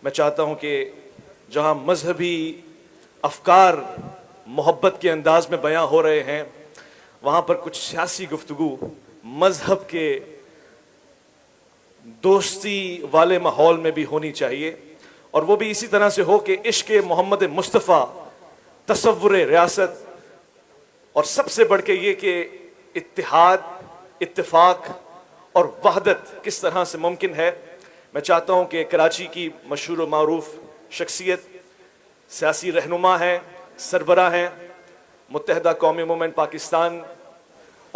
मैं चाहता हूँ कि जहाँ मजहबी अफकार मोहब्बत के अंदाज में बयां हो रहे हैं, वहाँ पर कुछ सियासी गुफ्तगू मजहब के दोस्ती वाले माहौल में भी होनी चाहिए, और वो भी इसी तरह से हो कि इश्क मोहम्मद मुस्तफ़ा, तसव्वुर रियासत, और सबसे बढ़ के ये कि इत्तिहाद, इत्तेफाक और वहदत किस तरह से मुमकिन है। मैं चाहता हूँ कि कराची की मशहूर व मारूफ शख्सियत, सियासी रहनुमा हैं, सरबरा हैं, मुत्तहदा कौमी मूवमेंट पाकिस्तान,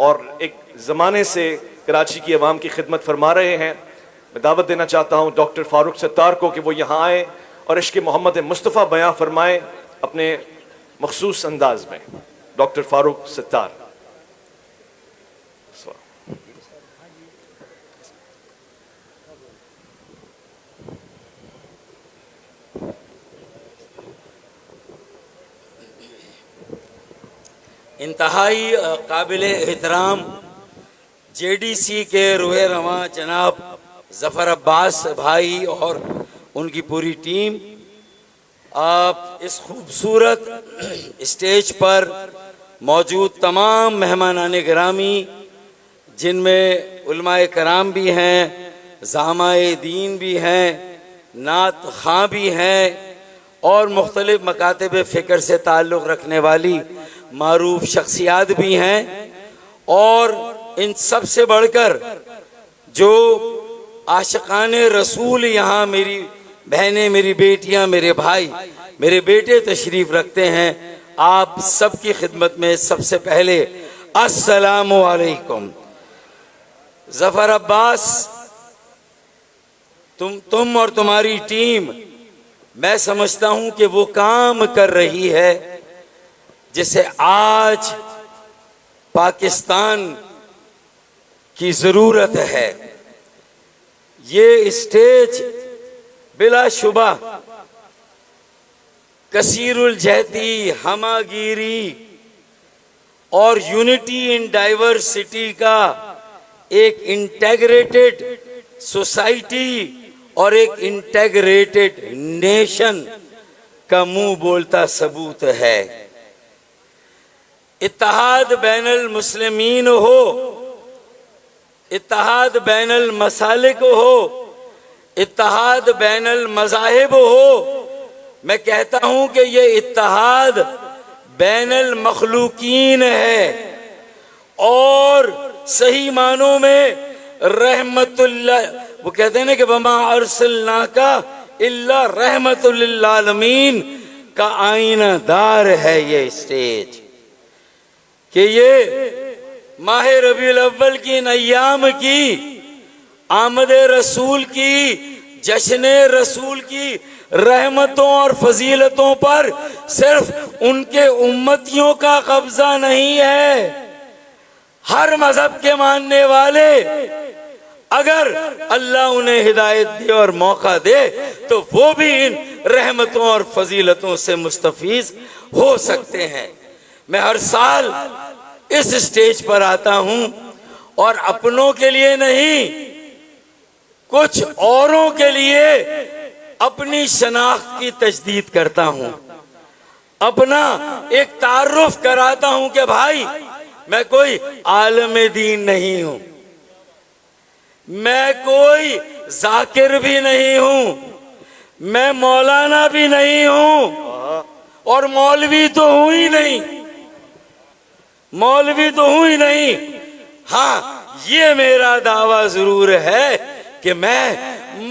और एक ज़माने से कराची की अवाम की खिदमत फरमा रहे हैं, मैं दावत देना चाहता हूँ डॉक्टर फारूक सत्तार को कि वो यहाँ आए और इश्क़ मोहम्मद मुस्तफ़ा बयां फरमाएं अपने मखसूस अंदाज में। डॉक्टर फारूक सत्तार। इंतहाई काबिल एहतराम JDC के रूहे रवां जनाब ज़फ़र अब्बास भाई और उनकी पूरी टीम, आप इस खूबसूरत स्टेज पर मौजूद तमाम मेहमानान गिरामी, जिनमें उलमाए कराम भी हैं, ज़ामाए दीन भी हैं, नात खां भी हैं, और मुख्तलिफ मकातब फ़िक्र से ताल्लुक़ रखने वाली मारूफ शख्सियात भी हैं, और इन सब से बढ़कर जो आशिकाने रसूल यहाँ मेरी बहनें, मेरी बेटियाँ, मेरे भाई, मेरे बेटे तशरीफ़ रखते हैं, आप सबकी खिदमत में सबसे पहले अस्सलामु अलैकुम। ज़फ़र अब्बास, तुम और तुम्हारी टीम, मैं समझता हूँ कि वो काम कर रही है जिसे आज पाकिस्तान की ज़रूरत है। ये स्टेज बिलाशुबा कसीरुल जहती, हमागिरी और यूनिटी इन डाइवर्सिटी का एक इंटेग्रेटेड सोसाइटी और एक इंटेग्रेटेड नेशन का मुंह बोलता सबूत है। इत्तेहाद बैनुल मुस्लिमीन हो, इत्तेहाद बैनुल मसालिक हो, इत्तेहाद बैनुल मज़ाहिब हो, मैं कहता हूं कि ये इत्तेहाद बैनुल मखलूकीन है, और सही मानों में रहमतुल्लाह, वो कहते हैं ना कि वमा अरसलनाका इल्ला रहमतुल लिल आलमीन का आईनादार है ये स्टेज, कि ये माह रबीउल अव्वल की नय्याम की, आमद रसूल की, जश्न रसूल की रहमतों और फजीलतों पर सिर्फ उनके उम्मतियों का कब्जा नहीं है। हर मजहब के मानने वाले, अगर अल्लाह उन्हें हिदायत दे और मौका दे तो वो भी इन रहमतों और फजीलतों से मुस्तफीज हो सकते हैं। मैं हर साल इस स्टेज पर आता हूं और अपनों के लिए नहीं, कुछ औरों के लिए अपनी शनाख्त की तजदीद करता हूं, अपना एक तारुफ कराता हूं कि भाई मैं कोई आलम दीन नहीं हूं, मैं कोई जाकिर भी नहीं हूं, मैं मौलाना भी नहीं हूं, और मौलवी तो हूं ही नहीं, मौलवी तो हूं ही नहीं। हाँ, ये मेरा दावा जरूर है कि मैं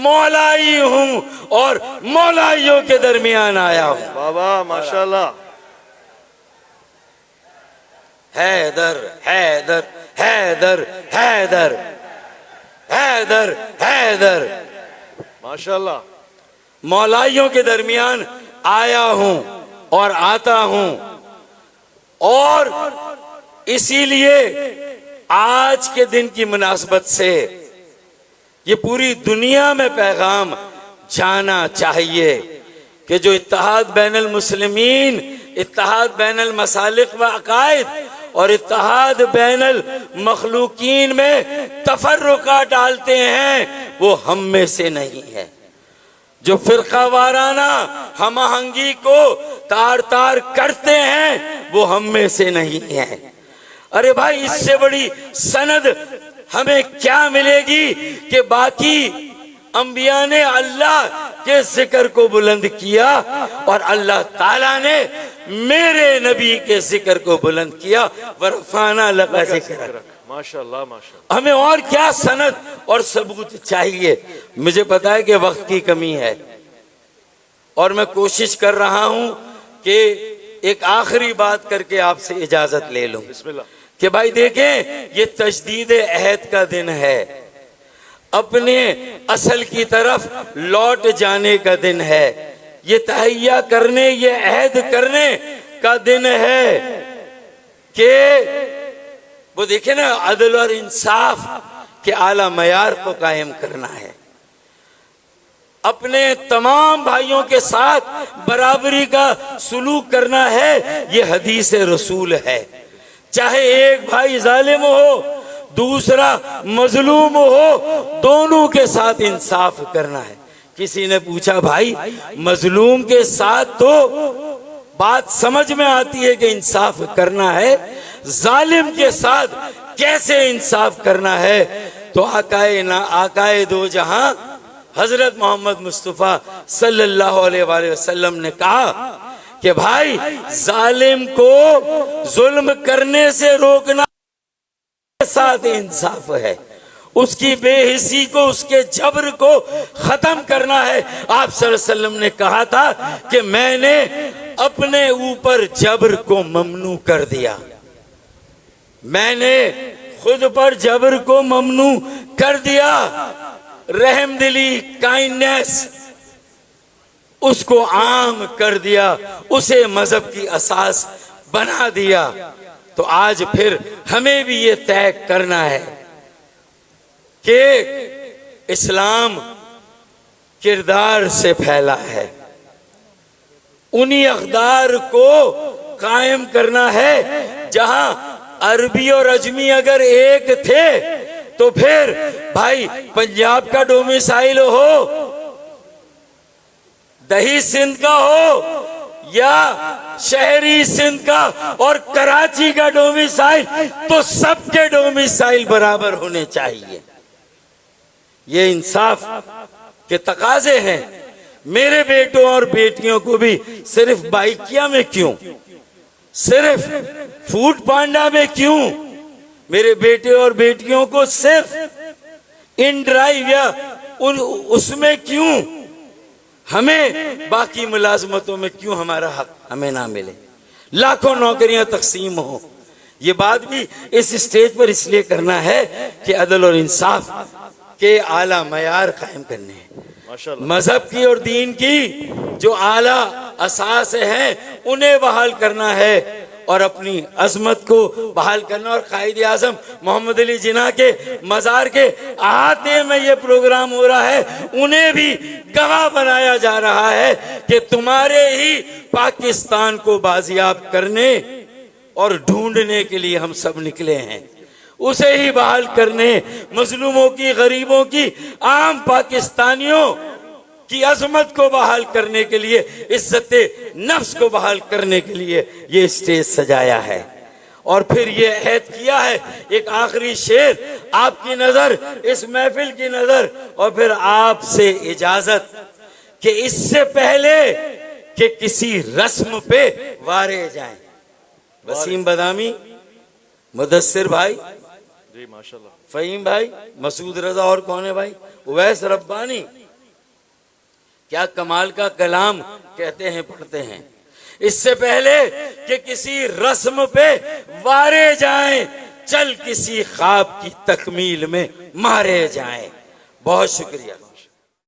मौलाई हूं और मौलाइयों के दरमियान आया हूं। बाबा माशाल्लाह। हैदर हैदर हैदर हैदर हैदर हैदर, माशाल्लाह। मौलाइयों के दरमियान आया हूं और आता हूं, और इसीलिए आज के दिन की मुनासबत से ये पूरी दुनिया में पैगाम जाना चाहिए कि जो इत्तेहाद बैनुल मुस्लिमीन, इत्तेहाद बैनुल मसालिक व अकायद और इत्तेहाद बैनुल मखलूकीन में तफर्रुका डालते हैं, वो हम में से नहीं है, जो फिरका वाराना हम आहंगी को तार तार करते हैं वो हम में से नहीं है। अरे भाई, इससे बड़ी सनद हमें क्या मिलेगी कि बाकी अंबिया ने अल्लाह के जिक्र को बुलंद किया और अल्लाह ताला ने मेरे नबी के जिक्र को बुलंद किया। वरफाना लगा जिक्र। माशाअल्लाह माशाअल्लाह। हमें और क्या सनद और सबूत चाहिए? मुझे पता है कि वक्त की कमी है और मैं कोशिश कर रहा हूं कि एक आखिरी बात करके आपसे इजाजत ले लूं बिस्मिल्लाह। कि भाई देखें, ये तजदीद अहद का दिन है, अपने असल की तरफ लौट जाने का दिन है, ये तहैया करने, ये अहद करने का दिन है कि वो देखे ना, अदल और इंसाफ के आला मयार को कायम करना है, अपने तमाम भाइयों के साथ बराबरी का सुलूक करना है। ये हदीस रसूल है। चाहे एक भाई जालिम हो, दूसरा मजलूम हो, दोनों के साथ इंसाफ करना है। किसी ने पूछा, भाई मजलूम के साथ तो बात समझ में आती है कि इंसाफ करना है, जालिम के साथ कैसे इंसाफ करना है? तो आकाए दो जहां हजरत मोहम्मद मुस्तफ़ा सल्लल्लाहु अलैहि वसल्लम ने कहा कि भाई जालिम को जुल्म करने से रोकना के साथ इंसाफ है, उसकी बेहिसी को, उसके जबर को खत्म करना है। आप सल्लल्लाहु अलैहि वसल्लम ने कहा था कि मैंने अपने ऊपर जबर को ममनू कर दिया, मैंने खुद पर जबर को ममनू कर दिया। रहमदिली, काइंडनेस, उसको आम कर दिया, उसे मजहब की असास बना दिया। तो आज फिर हमें भी ये तय करना है कि इस्लाम किरदार से फैला है, उन्हीं अक़दार को कायम करना है। जहां अरबी और अजमी अगर एक थे तो फिर भाई पंजाब का डोमिसाइल हो, दही सिंध का हो या शहरी सिंध का और कराची का डोमिसाइल, तो सबके डोमिसाइल बराबर होने चाहिए। ये इंसाफ के तकाजे हैं। मेरे बेटों और बेटियों को भी सिर्फ बाइकिया में क्यों, सिर्फ फूड पांडा में क्यों, मेरे बेटे और बेटियों को सिर्फ इन ड्राइव या उसमें क्यों, हमें बाकी मुलाजमतों में क्यों हमारा हक हमें ना मिले? लाखों नौकरियां तकसीम हो। ये बात भी इस स्टेज पर इसलिए करना है कि अदल और इंसाफ के आला मयार कायम करने हैं। मजहब की और दीन की जो आला असास हैं उन्हें बहाल करना है और अपनी अजमत को बहाल करना। और कायद आजम मोहम्मद अली जिन्ना के मजार के अहाते में ये प्रोग्राम हो रहा है, उन्हें भी गवाह बनाया जा रहा है कि तुम्हारे ही पाकिस्तान को बाजियाब करने और ढूंढने के लिए हम सब निकले हैं, उसे ही बहाल करने, मजलूमों की, गरीबों की, आम पाकिस्तानियों की अजमत को बहाल करने के लिए, इज्जत नफ्स को बहाल करने के लिए ये स्टेज सजाया है। और फिर ये अहद किया है, एक आखिरी शेर आपकी नजर, इस महफिल की नजर, और फिर आपसे इजाजत कि इससे पहले कि किसी रस्म पे वारे जाएं। वसीम बदामी, मुदस्सिर भाई जी माशाल्लाह, फहीम भाई, मसूद रजा, और कौन है भाई, उवैस रब्बानी, क्या कमाल का कलाम कहते हैं, पढ़ते हैं। इससे पहले कि किसी रस्म पे वारे जाएं, चल किसी ख्वाब की तकमील में मारे जाएं। बहुत शुक्रिया।